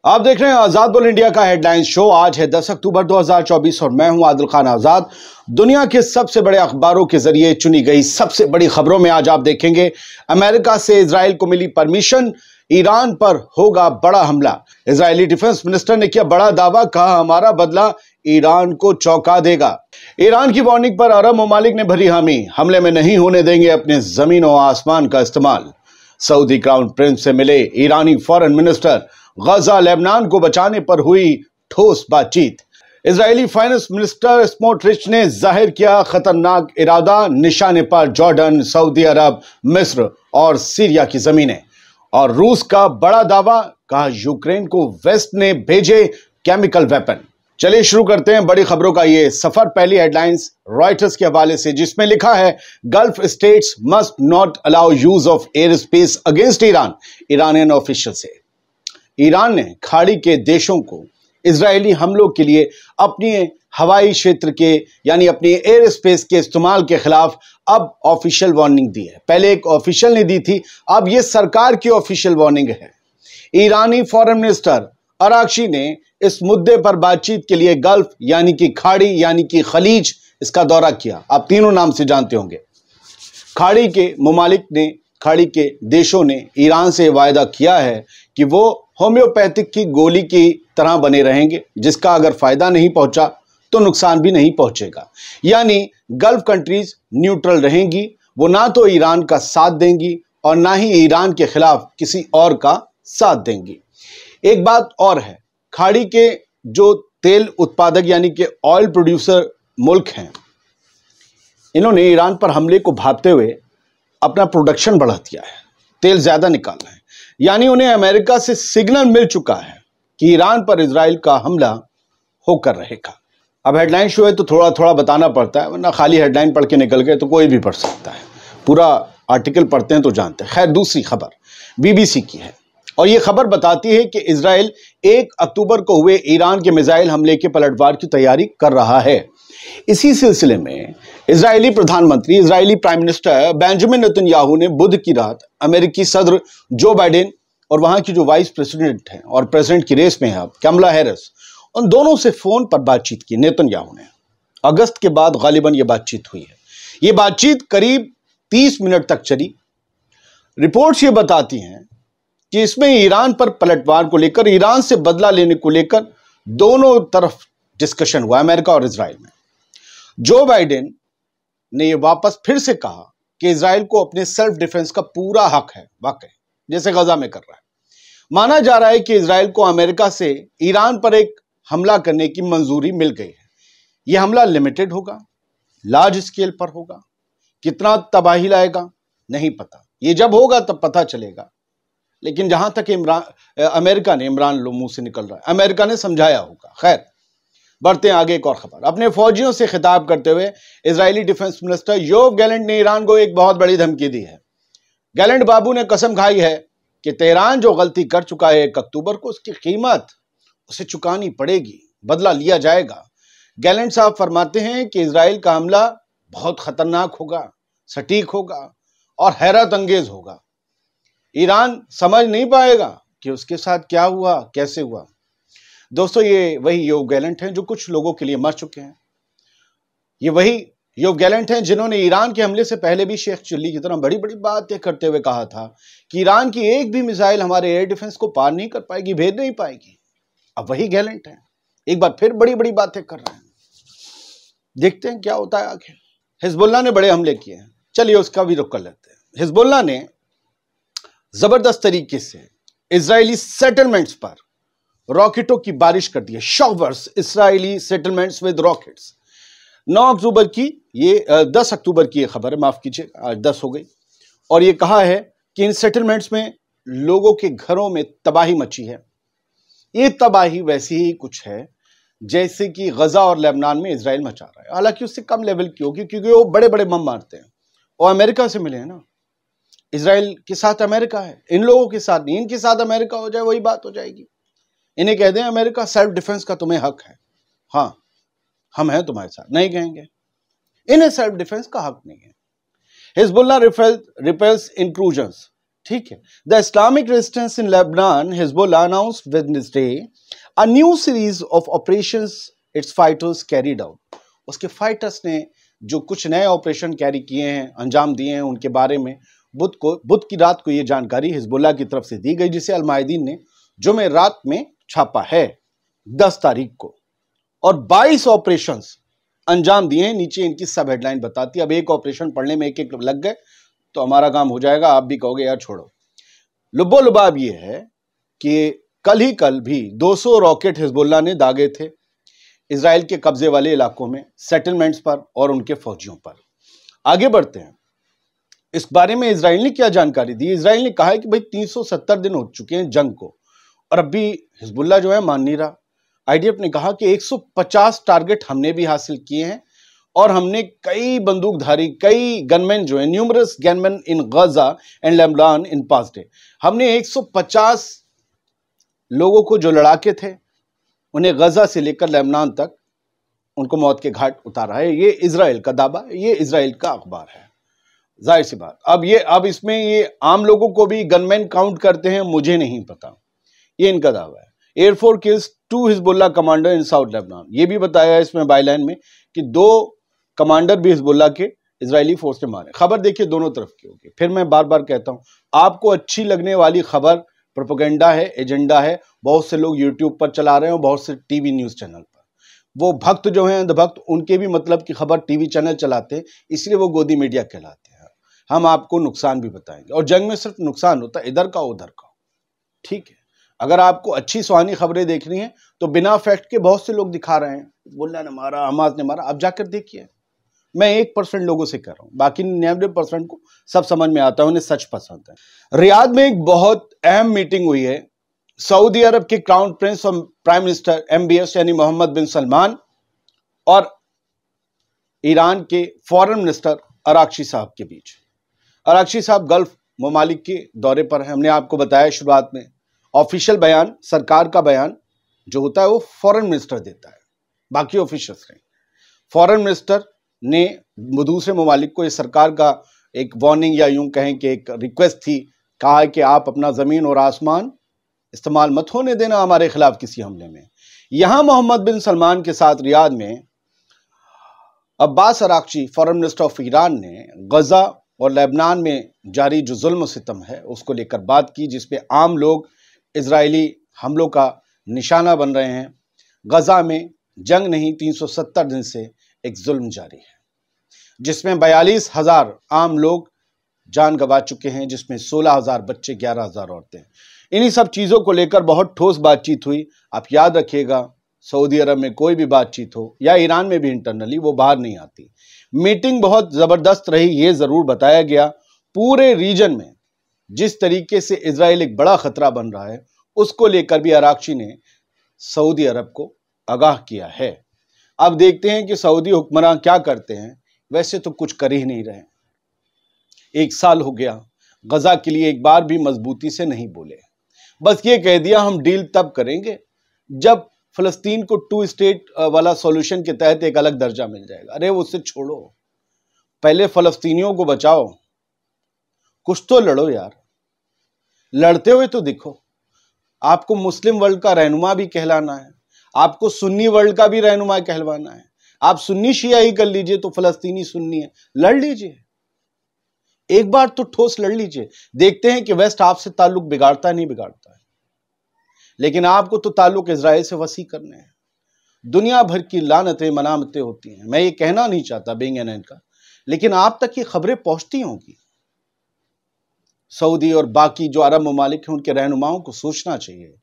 आप देख रहे हैं आजाद बोल इंडिया का हेडलाइंस शो। आज है 10 अक्टूबर 2024 और मैं हूं आदिल खान आजाद। दुनिया के सबसे बड़े अखबारों के जरिए चुनी गई सबसे बड़ी खबरों में आज आप देखेंगे अमेरिका से इजराइल को मिली परमिशन, ईरान पर होगा बड़ा हमला। इजरायली डिफेंस मिनिस्टर ने किया बड़ा दावा, कहा हमारा बदला ईरान को चौंका देगा। ईरान की वार्निंग पर अरब ममालिक ने भरी हामी, हमले में नहीं होने देंगे अपने जमीन और आसमान का इस्तेमाल। सऊदी क्राउन प्रिंस से मिले ईरानी फॉरेन मिनिस्टर, गजा लेबनान को बचाने पर हुई ठोस बातचीत। इजरायली फाइनेंस मिनिस्टर स्मोट्रिच ने जाहिर किया खतरनाक इरादा, निशाने पर जॉर्डन, सऊदी अरब, मिस्र और सीरिया की जमीनें। और रूस का बड़ा दावा, कहा यूक्रेन को वेस्ट ने भेजे केमिकल वेपन। चलिए शुरू करते हैं बड़ी खबरों का ये सफर। पहली हेडलाइंस रॉयटर्स के हवाले से, जिसमें लिखा है gulf states must not allow use of air space against Iran. Iranian official से ईरान ने खाड़ी के देशों को इजरायली हमलों के लिए अपनी हवाई क्षेत्र के यानी अपनी एयर स्पेस के इस्तेमाल के खिलाफ अब ऑफिशियल वार्निंग दी है। पहले एक ऑफिशियल ने दी थी, अब यह सरकार की ऑफिशियल वार्निंग है। ईरानी फॉरेन मिनिस्टर अरागची ने इस मुद्दे पर बातचीत के लिए गल्फ यानी कि खाड़ी यानी कि खलीज इसका दौरा किया। आप तीनों नाम से जानते होंगे। खाड़ी के ममालिक ने, खाड़ी के देशों ने ईरान से वायदा किया है कि वो होम्योपैथिक की गोली की तरह बने रहेंगे, जिसका अगर फायदा नहीं पहुंचा तो नुकसान भी नहीं पहुंचेगा। यानी गल्फ कंट्रीज न्यूट्रल रहेंगी, वो ना तो ईरान का साथ देंगी और ना ही ईरान के खिलाफ किसी और का साथ देंगी। एक बात और है, खाड़ी के जो तेल उत्पादक यानी कि ऑयल प्रोड्यूसर मुल्क हैं, इन्होंने ईरान पर हमले को भांपते हुए अपना प्रोडक्शन बढ़ा दिया है, तेल ज्यादा निकालना है। यानी उन्हें अमेरिका से सिग्नल मिल चुका है कि ईरान पर इजराइल का हमला होकर रहेगा। अब हेडलाइन शो है तो थोड़ा थोड़ा बताना पड़ता है, वरना खाली हेडलाइन पढ़ के निकल गए तो कोई भी पढ़ सकता है, पूरा आर्टिकल पढ़ते हैं तो जानते हैं। खैर, दूसरी खबर बीबीसी की है और ये खबर बताती है कि इजराइल 1 अक्टूबर को हुए ईरान के मिसाइल हमले के पलटवार की तैयारी कर रहा है। इसी सिलसिले में इजरायली प्रधानमंत्री, Israeli prime minister Benjamin Netanyahu ने बुध की रात अमेरिकी सदर जो बाइडेन और वहां की जो वाइस प्रेसिडेंट हैं और प्रेसिडेंट की रेस में है अब कमला हैरिस, उन दोनों से फोन पर बातचीत की नेतन्याहू ने। अगस्त के बाद गालिबन ये बातचीत हुई है। ये बातचीत करीब 30 मिनट तक चली। रिपोर्ट्स ये बताती हैं कि इसमें ईरान पर पलटवार को लेकर, ईरान से बदला लेने को लेकर दोनों तरफ डिस्कशन हुआ, अमेरिका और इजराइल में। जो बाइडेन ने यह वापस फिर से कहा कि इजराइल को अपने सेल्फ डिफेंस का पूरा हक है, वाकई जैसे गजा में कर रहा है। माना जा रहा है कि इजराइल को अमेरिका से ईरान पर एक हमला करने की मंजूरी मिल गई है। यह हमला लिमिटेड होगा, लार्ज स्केल पर होगा, कितना तबाही लाएगा नहीं पता, यह जब होगा तब पता चलेगा। लेकिन जहां तक अमेरिका ने, इमरान लो मुंह से निकल रहा है, अमेरिका ने समझाया होगा। खैर, बढ़ते हैं आगे। एक और खबर, अपने फौजियों से खिताब करते हुए Israeli defence minister Yoav Gallant ने ईरान को एक बहुत बड़ी धमकी दी है। गैलेंट बाबू ने कसम खाई है कि तेहरान जो गलती कर चुका है 1 अक्टूबर को, उसकी कीमत उसे चुकानी पड़ेगी, बदला लिया जाएगा। गैलेंट साहब फरमाते हैं कि इजराइल का हमला बहुत खतरनाक होगा, सटीक होगा और हैरत अंगेज होगा। ईरान समझ नहीं पाएगा कि उसके साथ क्या हुआ, कैसे हुआ। दोस्तों, ये वही योव गैलेंट हैं जो कुछ लोगों के लिए मर चुके हैं। ये वही योव गैलेंट हैं जिन्होंने ईरान के हमले से पहले भी शेख चिल्ली की तरह बड़ी बड़ी बातें करते हुए कहा था कि ईरान की एक भी मिसाइल हमारे एयर डिफेंस को पार नहीं कर पाएगी, भेद नहीं पाएगी। अब वही गैलेंट हैं, एक बार फिर बड़ी बड़ी बातें कर रहे हैं। देखते हैं क्या होता है आगे। हिजबुल्लाह ने बड़े हमले किए हैं, चलिए उसका भी रुख कर लेते हैं। हिजबुल्लाह ने जबरदस्त तरीके से इजरायली सेटलमेंट्स पर रॉकेटों की बारिश कर दी है। Showers Israeli settlements with rockets. 9 अक्टूबर की ये 10 अक्टूबर की ये खबर है, माफ कीजिए आज 10 हो गई। और ये कहा है कि इन सेटलमेंट्स में लोगों के घरों में तबाही मची है। ये तबाही वैसी ही कुछ है जैसे कि गजा और लेबनान में इजराइल मचा रहा है, हालांकि उससे कम लेवल की होगी क्योंकि वो बड़े बड़े बम मारते हैं और अमेरिका से मिले हैं ना। इजराइल के साथ अमेरिका है, इन लोगों के साथ नहीं। इनके साथ अमेरिका हो जाए वही बात हो जाएगी। इन्हें कह दें अमेरिका सेल्फ डिफेंस का तुम्हें हक है, हाँ हम हैं तुम्हारे साथ, नहीं कहेंगे। इन्हें सेल्फ डिफेंस का हक नहीं है। हिजबुल्लाह रिपेल्स इंट्रूजन्स, ठीक है। The Islamic resistance in Lebanon Hezbollah announced Wednesday a new series of operations it's fighters carried out. उसके फाइटर्स ने जो कुछ नए ऑपरेशन कैरी किए हैं, अंजाम दिए हैं, उनके बारे में बुध की रात को ये जानकारी हिजबुल्लाह की तरफ से दी गई, जिसे अल मायदीन ने जुमे रात में छापा है 10 तारीख को, और 22 ऑपरेशंस अंजाम दिए हैं। नीचे इनकी सब हेडलाइन बताती है। अब एक ऑपरेशन पढ़ने में एक एक लग गए तो हमारा काम हो जाएगा, आप भी कहोगे यार छोड़ो। लुब्बो लुबाब ये है कि कल भी 200 रॉकेट हिजबुल्लाह ने दागे थे इजराइल के कब्जे वाले इलाकों में, सेटलमेंट्स पर और उनके फौजियों पर। आगे बढ़ते हैं। इस बारे में इजराइल ने क्या जानकारी दी? इजराइल ने कहा है कि भाई 370 दिन हो चुके हैं जंग को और अब भी हिजबुल्लाह जो है मान नहीं रहा। आईडीएफ ने कहा कि 150 टारगेट हमने भी हासिल किए हैं और हमने कई बंदूकधारी, कई गनमैन जो है, numerous gunman in Gaza and Lebanon in past day, हमने 150 लोगों को जो लड़ाके थे उन्हें गजा से लेकर लेबनान तक उनको मौत के घाट उतारा है। ये इजराइल का दावा, ये इजराइल का अखबार है। जाहिर सी बात, अब इसमें ये आम लोगों को भी गनमैन काउंट करते हैं, मुझे नहीं पता, ये इनका दावा है। Air force kills 2 Hezbollah commander in south Lebanon. ये भी बताया है इसमें बायलाइन में कि 2 कमांडर भी हिजबुल्लाह के इजरायली फोर्स ने मारे। खबर देखिए दोनों तरफ की होगी। फिर मैं बार बार कहता हूं, आपको अच्छी लगने वाली खबर प्रोपेगेंडा है, एजेंडा है। बहुत से लोग यूट्यूब पर चला रहे हैं, बहुत से टीवी न्यूज चैनल पर। वो भक्त जो हैं अंधभक्त, उनके भी मतलब की खबर टीवी चैनल चलाते हैं, इसलिए वो गोदी मीडिया कहलाते हैं। हम आपको नुकसान भी बताएंगे, और जंग में सिर्फ नुकसान होता है, इधर का उधर का, ठीक है। अगर आपको अच्छी सुहानी खबरें देखनी है तो बिना फैक्ट के बहुत से लोग दिखा रहे हैं, हिजबुल्लाह ने मारा, हमास ने मारा, आप जाकर देखिए। मैं 1% लोगों से कह रहा हूं, बाकी 99% को सब समझ में आता है, उन्हें सच पसंद है। रियाद में एक बहुत अहम मीटिंग हुई है सऊदी अरब के क्राउन प्रिंस और प्राइम मिनिस्टर MBS यानी मोहम्मद बिन सलमान और ईरान के फॉरेन मिनिस्टर अराक्ची साहब के बीच। अराक्ची साहब गल्फ ममालिक के दौरे पर हैं। हमने आपको बताया शुरुआत में, ऑफिशियल बयान, सरकार का बयान जो होता है वो फॉरेन मिनिस्टर देता है, बाकी ऑफिशियल्स नहीं। फॉरेन मिनिस्टर ने दूसरे ममालिक को, इस सरकार का एक वार्निंग या यूं कहें कि एक रिक्वेस्ट थी, कहा है कि आप अपना जमीन और आसमान इस्तेमाल मत होने देना हमारे खिलाफ किसी हमले में। यहां मोहम्मद बिन सलमान के साथ रियाद में Abbas Araghchi, foreign minister of Iran, ने गजा और लेबनान में जारी जो जुल्म सितम है उसको लेकर बात की, जिसपे आम लोग इजरायली हमलों का निशाना बन रहे हैं। गजा में जंग नहीं, 370 दिन से एक जुल्म जारी है, जिसमें 42,000 आम लोग जान गंवा चुके हैं, जिसमें 16,000 बच्चे, 11,000 औरतें। इन्हीं सब चीज़ों को लेकर बहुत ठोस बातचीत हुई। आप याद रखिएगा, सऊदी अरब में कोई भी बातचीत हो या ईरान में भी इंटरनली, वो बाहर नहीं आती। मीटिंग बहुत ज़बरदस्त रही, ये ज़रूर बताया गया। पूरे रीजन में जिस तरीके से इजराइल एक बड़ा खतरा बन रहा है, उसको लेकर भी अराक्ची ने सऊदी अरब को आगाह किया है। अब देखते हैं कि सऊदी हुक्मरान क्या करते हैं। वैसे तो कुछ कर ही नहीं रहे। 1 साल हो गया, गजा के लिए एक बार भी मजबूती से नहीं बोले। बस ये कह दिया हम डील तब करेंगे जब फलस्तीन को 2 स्टेट वाला सॉल्यूशन के तहत एक अलग दर्जा मिल जाएगा। अरे उससे छोड़ो, पहले फलस्तीनियों को बचाओ, कुछ तो लड़ो यार, लड़ते हुए तो दिखो। आपको मुस्लिम वर्ल्ड का रहनुमा भी कहलाना है, आपको सुन्नी वर्ल्ड का भी रहनुमा कहलवाना है। आप सुन्नी शिया ही कर लीजिए तो फलस्तीनी सुन्नी है, लड़ लीजिए, एक बार तो ठोस लड़ लीजिए। देखते हैं कि वेस्ट आपसे ताल्लुक बिगाड़ता है नहीं बिगाड़ता है, लेकिन आपको तो ताल्लुक इजराइल से वसी करने हैं। दुनिया भर की लानतें मनामतें होती हैं। मैं ये कहना नहीं चाहता बीइंग एन का, लेकिन आप तक ये खबरें पहुंचती होंगी। सऊदी और बाकी जो अरब ममालिक हैं, उनके रहनुमाओं को सोचना चाहिए,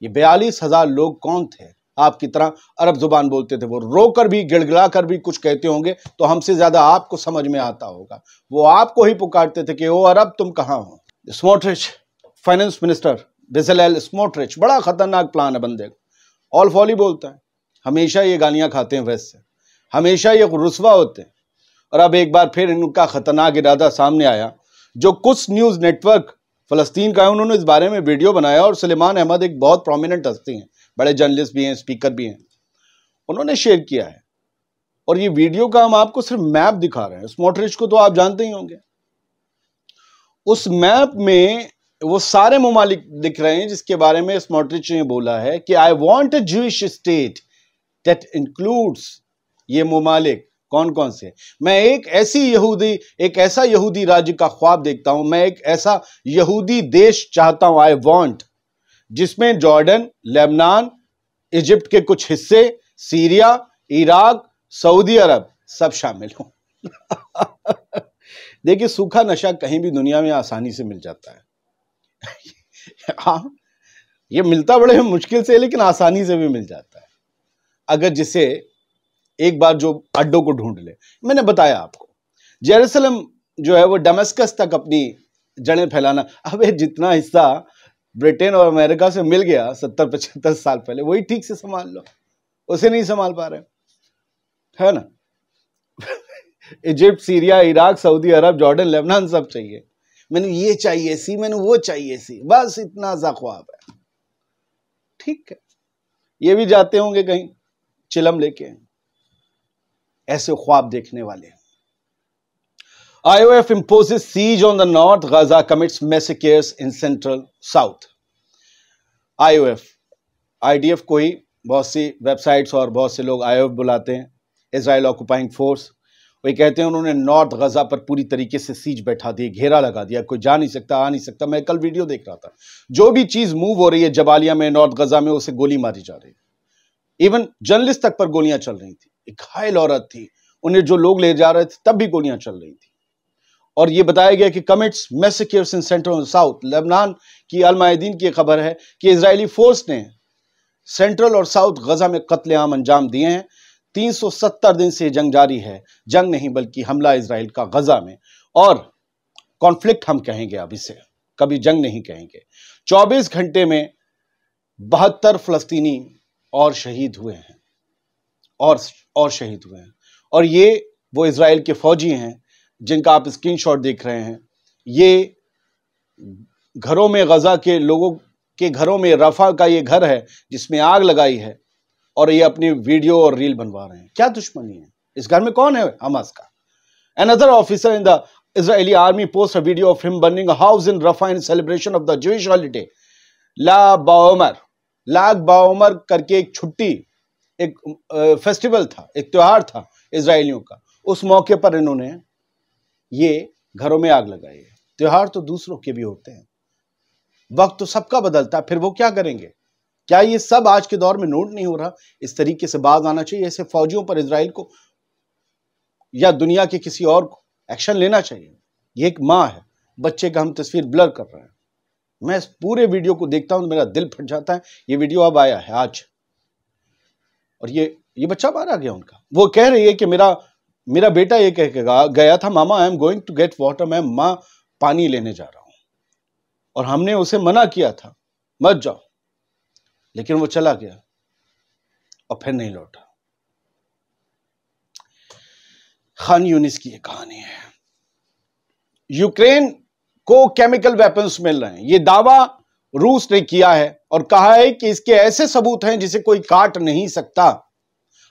ये 42,000 लोग कौन थे? आपकी तरह अरब जुबान बोलते थे, वो रोकर भी, गिड़गिड़ा कर भी कुछ कहते होंगे तो हमसे ज्यादा आपको समझ में आता होगा। वो आपको ही पुकारते थे कि ओ अरब तुम कहां हो। Smotrich, finance minister Bezalel Smotrich, बड़ा खतरनाक प्लान है बंदे का। ऑल फॉली बोलता है, हमेशा ये गालियां खाते हैं वेस्ट से, हमेशा ये रुस्वा होते हैं। और अब एक बार फिर इनका खतरनाक इरादा सामने आया। जो कुछ न्यूज नेटवर्क फलस्तीन का है, उन्होंने इस बारे में वीडियो बनाया, और सुलेमान अहमद एक बहुत प्रोमिनेंट हस्ती हैं, बड़े जर्नलिस्ट भी हैं, स्पीकर भी हैं, उन्होंने शेयर किया है। और ये वीडियो का हम आपको सिर्फ मैप दिखा रहे हैं। स्मोट्रिच को तो आप जानते ही होंगे, उस मैप में वो सारे ममालिक दिख रहे हैं जिसके बारे में स्मोट्रिच ने बोला है कि I want a Jewish state that includes ये ममालिक कौन कौन से। मैं एक ऐसा यहूदी राज्य का ख्वाब देखता हूं, मैं एक ऐसा यहूदी देश चाहता हूं, आई वॉन्ट, जिसमें जॉर्डन, लेबनान, इजिप्ट के कुछ हिस्से, सीरिया, इराक, सऊदी अरब सब शामिल हों। देखिए, सूखा नशा कहीं भी दुनिया में आसानी से मिल जाता है। हाँ, ये मिलता बड़े मुश्किल से, लेकिन आसानी से भी मिल जाता है अगर जिसे एक बार जो अड्डों को ढूंढ ले। मैंने बताया आपको, जेरूसलम जो है वो दमिश्क तक अपनी जड़ें फैलाना। अब जितना हिस्सा ब्रिटेन और अमेरिका से मिल गया 70-75 साल पहले, वही ठीक से संभाल लो, उसे नहीं संभाल पा रहे, है ना। इजिप्ट, सीरिया, इराक, सऊदी अरब, जॉर्डन, लेबनान सब चाहिए। मैंने ये चाहिए सी, मैंने वो चाहिए सी, बस इतना सा ख्वाब है। ठीक है, ये भी जाते होंगे कहीं चिलम लेके, ऐसे ख्वाब देखने वाले। IOF imposes siege on the north, Gaza commits massacres in central south। IDF को ही बहुत सी वेबसाइट्स और बहुत से लोग IOF बुलाते हैं, इजराइल ऑक्युपाइंग फोर्स। वही कहते हैं उन्होंने नॉर्थ गजा पर पूरी तरीके से सीज बैठा दिया, घेरा लगा दिया, कोई जा नहीं सकता, आ नहीं सकता। मैं कल वीडियो देख रहा था, जो भी चीज मूव हो रही है जबालिया में, नॉर्थ गजा में, उसे गोली मारी जा रही है। इवन जर्नलिस्ट तक पर गोलियां चल रही थी। एक घायल औरत थी, उन्हें जो लोग ले जा रहे थे तब भी गोलियां चल रही थी। और यह बताया गया कि commits massacres in central south. Lebanon की अल मायदीन की खबर है कि इजरायली फोर्स ने सेंट्रल और साउथ गजा में कत्लेआम अंजाम दिए हैं। 370 दिन से जंग जारी है, जंग नहीं बल्कि हमला इजराइल का गजा में, और कॉन्फ्लिक्ट हम कहेंगे, अब इसे कभी जंग नहीं कहेंगे। 24 घंटे में 72 फलस्तीनी और शहीद हुए हैं, और शहीद हुए हैं। और ये वो इजराइल के फौजी हैं जिनका आप स्क्रीनशॉट देख रहे हैं। ये घरों में, गजा के लोगों के घरों में, रफा का ये घर है जिसमें आग लगाई है, और ये अपनी वीडियो और रील बनवा रहे हैं। क्या दुश्मनी है इस घर में? कौन है? हमास का। Another officer in the Israeli army posts a video of him burning a house in Rafah in celebration of the Jewish holiday लाग बाओमर करके एक छुट्टी, एक फेस्टिवल था, एक त्योहार था इजरायलियों का। उस मौके पर इन्होंने ये घरों में आग लगाई है। त्योहार तो दूसरों के भी होते हैं, वक्त तो सबका बदलता है, फिर वो क्या करेंगे? क्या ये सब आज के दौर में नोट नहीं हो रहा? इस तरीके से बाज आना चाहिए। ऐसे फौजियों पर इजराइल को या दुनिया के किसी और को एक्शन लेना चाहिए। ये एक माँ है, बच्चे का हम तस्वीर ब्लर कर रहे हैं। मैं इस पूरे वीडियो को देखता हूं तो मेरा दिल फट जाता है। ये वीडियो अब आया है आज, और ये बच्चा मारा गया उनका। वो कह रही है कि मेरा बेटा ये कह के गया था, mama I am going to get water, मैं माँ पानी लेने जा रहा हूं, और हमने उसे मना किया था मत जाओ, लेकिन वो चला गया और फिर नहीं लौटा। खान यूनिस की ये कहानी है। यूक्रेन को केमिकल वेपन्स मिल रहे हैं, ये दावा रूस ने किया है और कहा है कि इसके ऐसे सबूत हैं जिसे कोई काट नहीं सकता।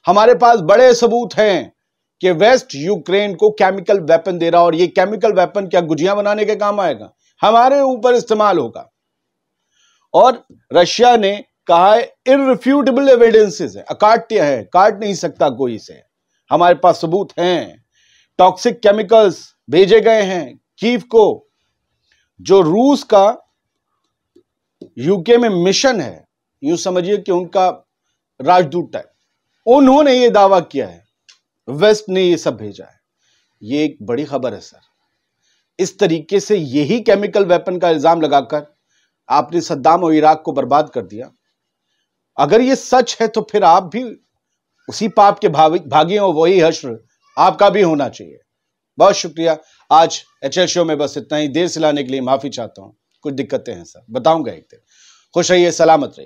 हमारे पास बड़े सबूत हैं कि वेस्ट यूक्रेन को केमिकल वेपन दे रहा, और ये केमिकल वेपन क्या गुजिया बनाने के काम आएगा? हमारे ऊपर इस्तेमाल होगा। और रशिया ने कहा है इररिफ्यूटेबल एविडेंसेस है, अकाट्य है, काट नहीं सकता कोई इसे, हमारे पास सबूत हैं। टॉक्सिक केमिकल्स भेजे गए हैं कीव को। जो रूस का यूके में मिशन है, यूं समझिए कि उनका राजदूत टाइप, उन्होंने ये दावा किया है वेस्ट ने ये सब भेजा है। ये एक बड़ी खबर है सर। इस तरीके से यही केमिकल वेपन का इल्जाम लगाकर आपने सद्दाम और इराक को बर्बाद कर दिया। अगर ये सच है तो फिर आप भी उसी पाप के भागी हो, वही हश्र आपका भी होना चाहिए। बहुत शुक्रिया। आज HL शो में बस इतना ही। देर से लाने के लिए माफी चाहता हूं, कुछ दिक्कतें हैं सर, बताऊंगा एक दिन। खुश रहिए, सलामत रहिए।